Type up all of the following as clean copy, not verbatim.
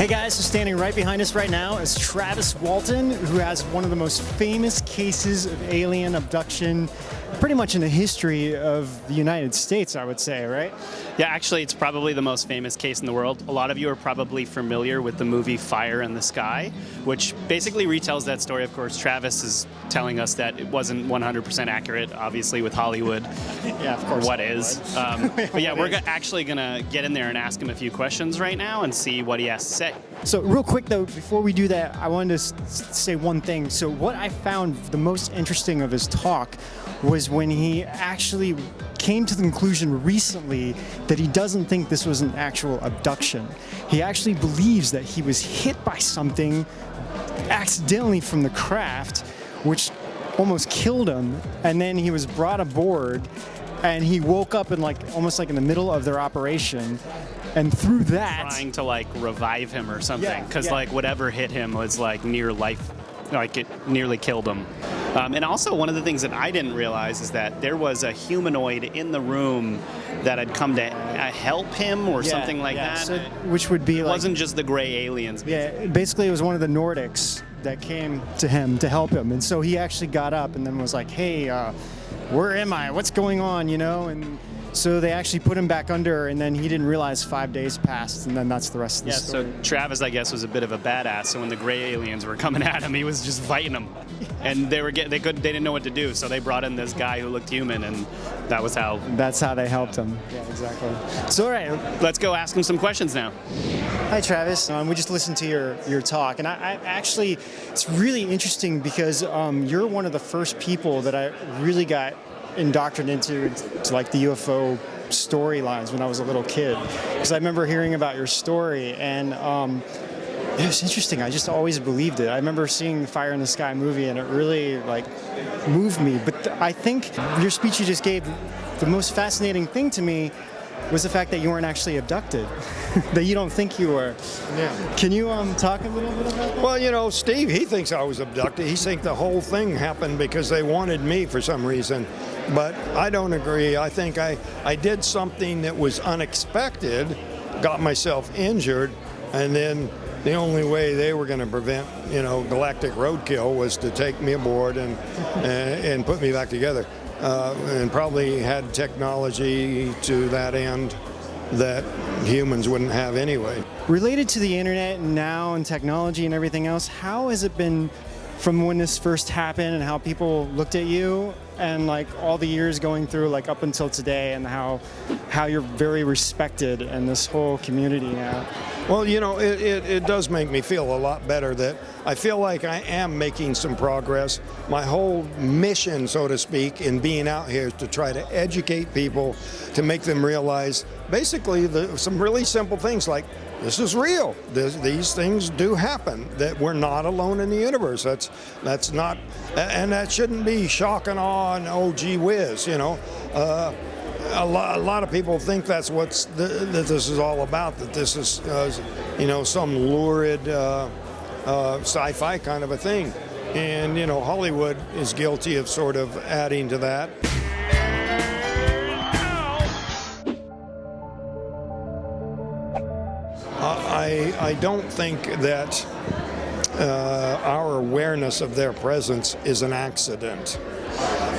Hey guys, so standing right behind us right now is Travis Walton, who has one of the most famous cases of alien abduction pretty much in the history of the United States, I would say, right? Yeah, actually, it's probably the most famous case in the world. A lot of you are probably familiar with the movie Fire in the Sky, which basically retells that story. Of course, Travis is telling us that it wasn't 100% accurate, obviously, with Hollywood. Yeah, of course. What is. But yeah, we're actually going to get in there and ask him a few questions right now and see what he has to say. So real quick, though, before we do that, I wanted to say one thing. So what I found the most interesting of his talk was when he actually came to the conclusion recently that he doesn't think this was an actual abduction. He actually believes that he was hit by something accidentally from the craft, which almost killed him, and then he was brought aboard, and he woke up in almost in the middle of their operation, and through that, trying to revive him or something, because whatever hit him was near life, it nearly killed him. And also, one of the things that I didn't realize is that there was a humanoid in the room that had come to help him or something like that. So, which would be it wasn't just the gray aliens. Yeah, basically it was one of the Nordics that came to him to help him. And so he actually got up and then was like, hey, where am I? What's going on? And so they actually put him back under, and then he didn't realize 5 days passed, and then that's the rest of the story. So Travis, I guess, was a bit of a badass. So when the gray aliens were coming at him, he was just fighting them, and they didn't know what to do. So they brought in this guy who looked human, and that's how they helped him. Yeah, exactly. So all right, let's go ask him some questions now. Hi, Travis. We just listened to your talk, and I actually, it's really interesting because you're one of the first people that I really got indoctrinated into the UFO storylines when I was a little kid, because I remember hearing about your story, and it was interesting. I just always believed it. I remember seeing the Fire in the Sky movie, and it really moved me. But I think your speech you just gave, the most fascinating thing to me was the fact that you weren't actually abducted, that you don't think you were. Yeah. Can you talk a little bit about that? Well, Steve, he thinks I was abducted. He thinks the whole thing happened because they wanted me for some reason. But I don't agree. I think I did something that was unexpected, got myself injured, and then the only way they were going to prevent, galactic roadkill was to take me aboard and put me back together. And probably had technology to that end that humans wouldn't have anyway. Related to the internet now and technology and everything else, how has it been from when this first happened and how people looked at you, and all the years going through up until today, and how you're very respected in this whole community now? Well, it does make me feel a lot better that I feel like I am making some progress. My whole mission, so to speak, in being out here is to try to educate people, to make them realize basically some really simple things like this is real. These things do happen, that we're not alone in the universe. That's not, and that shouldn't be shock and awe and oh gee whiz, A lot of people think that's that this is all about, that this is, some lurid sci-fi kind of a thing. And, Hollywood is guilty of sort of adding to that. I don't think that our awareness of their presence is an accident.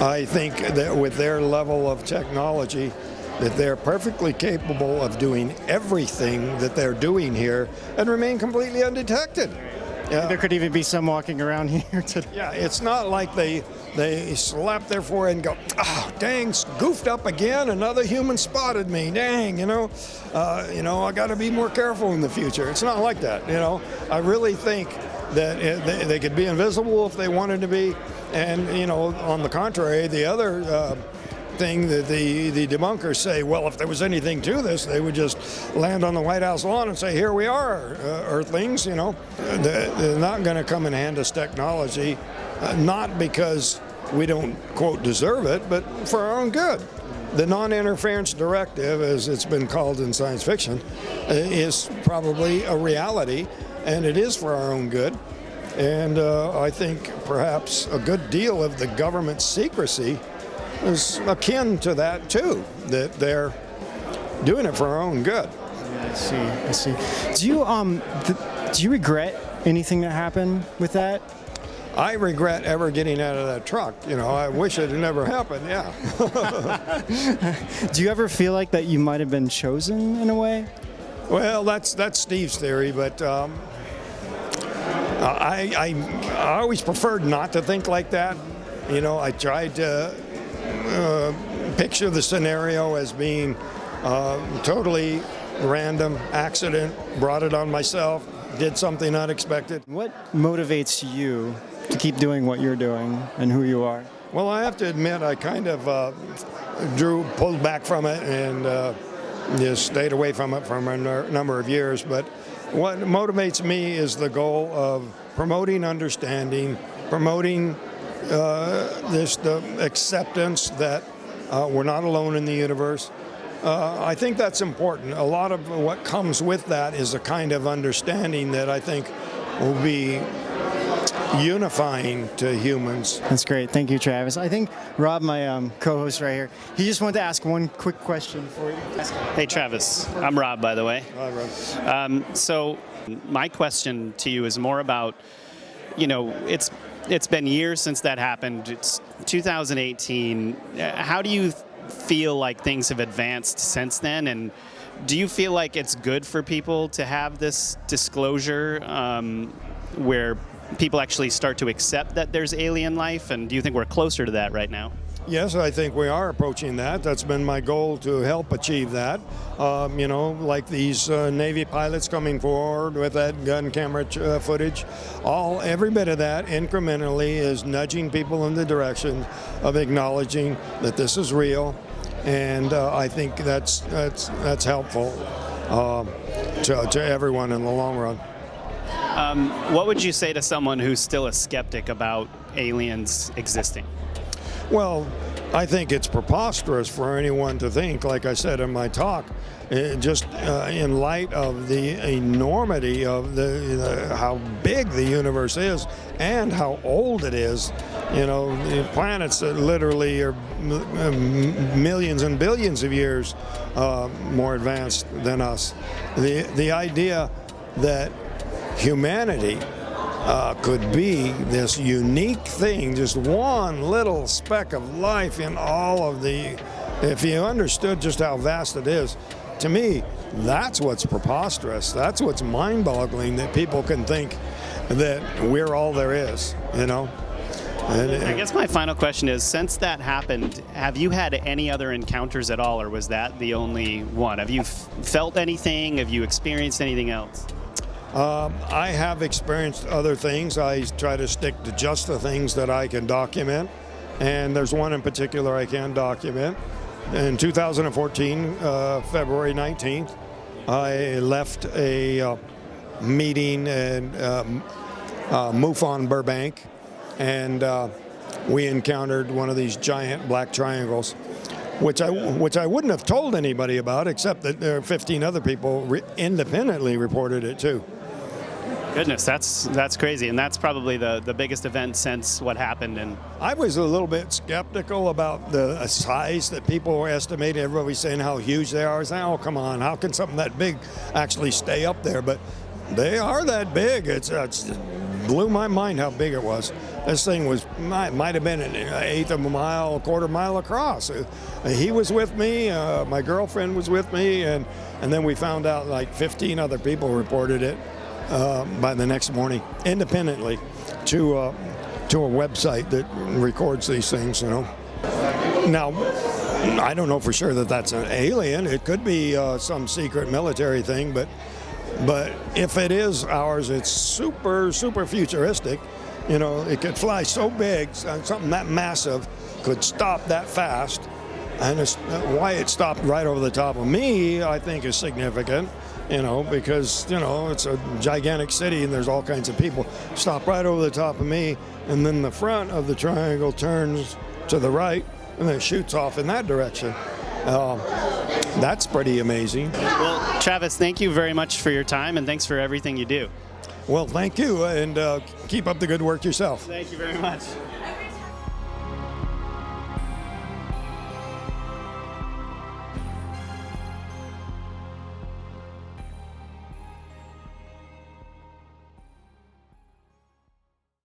I think that with their level of technology, that they're perfectly capable of doing everything that they're doing here and remain completely undetected. There could even be some walking around here today. Yeah, it's not like they slap their forehead and go, oh, dang, goofed up again, another human spotted me, dang, I got to be more careful in the future. It's not like that, I really think that they could be invisible if they wanted to be, and, on the contrary, the other thing that the debunkers say, well, if there was anything to this, they would just land on the White House lawn and say, here we are, Earthlings, They're not going to come and hand us technology, not because we don't, quote, deserve it, but for our own good. The non-interference directive, as it's been called in science fiction, is probably a reality, and it is for our own good. And I think perhaps a good deal of the government's secrecy is akin to that too, that they're doing it for our own good. I see. I see. Do you regret anything that happened with that? I regret ever getting out of that truck. I wish it had never happened. Yeah. Do you ever feel like that you might have been chosen in a way? Well, that's Steve's theory, but I always preferred not to think like that. I tried to picture the scenario as being totally random, accident, brought it on myself, did something unexpected. What motivates you to keep doing what you're doing and who you are? Well, I have to admit, I kind of pulled back from it and just stayed away from it for a number of years. But what motivates me is the goal of promoting understanding, promoting the acceptance that we're not alone in the universe. I think that's important. A lot of what comes with that is a kind of understanding that I think will be unifying to humans. That's great. Thank you, Travis. I think Rob, my co-host right here, he just wanted to ask one quick question for you. Hey, Travis. I'm Rob, by the way. Hi, Rob. So my question to you is more about, it's been years since that happened. It's 2018. How do you feel like things have advanced since then? And do you feel like it's good for people to have this disclosure where people actually start to accept that there's alien life? And do you think we're closer to that right now? Yes, I think we are approaching that. That's been my goal, to help achieve that. Like these Navy pilots coming forward with that gun camera footage. Every bit of that incrementally is nudging people in the direction of acknowledging that this is real, and I think that's helpful to everyone in the long run. What would you say to someone who's still a skeptic about aliens existing? Well, I think it's preposterous for anyone to think, like I said in my talk, just in light of the enormity of how big the universe is and how old it is. The planets that literally are millions and billions of years more advanced than us. The idea that humanity could be this unique thing, just one little speck of life in all of if you understood just how vast it is, to me, that's what's preposterous. That's what's mind-boggling, that people can think that we're all there is, I guess my final question is, since that happened, have you had any other encounters at all, or was that the only one? Have you felt anything? Have you experienced anything else? I have experienced other things. I try to stick to just the things that I can document, and there's one in particular I can document. In 2014, February 19th, I left a meeting in MUFON Burbank, and we encountered one of these giant black triangles, which I wouldn't have told anybody about, except that there are 15 other people independently reported it too. Goodness, that's crazy, and that's probably the biggest event since what happened. And I was a little bit skeptical about the size that people were estimating. Everybody was saying how huge they are. I was saying, oh, come on, how can something that big actually stay up there? But they are that big. It blew my mind how big it was. This thing might have been an eighth of a mile, a quarter mile across. He was with me, my girlfriend was with me, and then we found out like 15 other people reported it by the next morning, independently, to a website that records these things. Now, I don't know for sure that that's an alien. It could be some secret military thing, but if it is ours, it's super, super futuristic. It could fly so big, something that massive could stop that fast. And why it stopped right over the top of me, I think, is significant. Because, it's a gigantic city and there's all kinds of people. Stop right over the top of me, and then the front of the triangle turns to the right and then shoots off in that direction. That's pretty amazing. Well, Travis, thank you very much for your time, and thanks for everything you do. Well, thank you, and keep up the good work yourself. Thank you very much.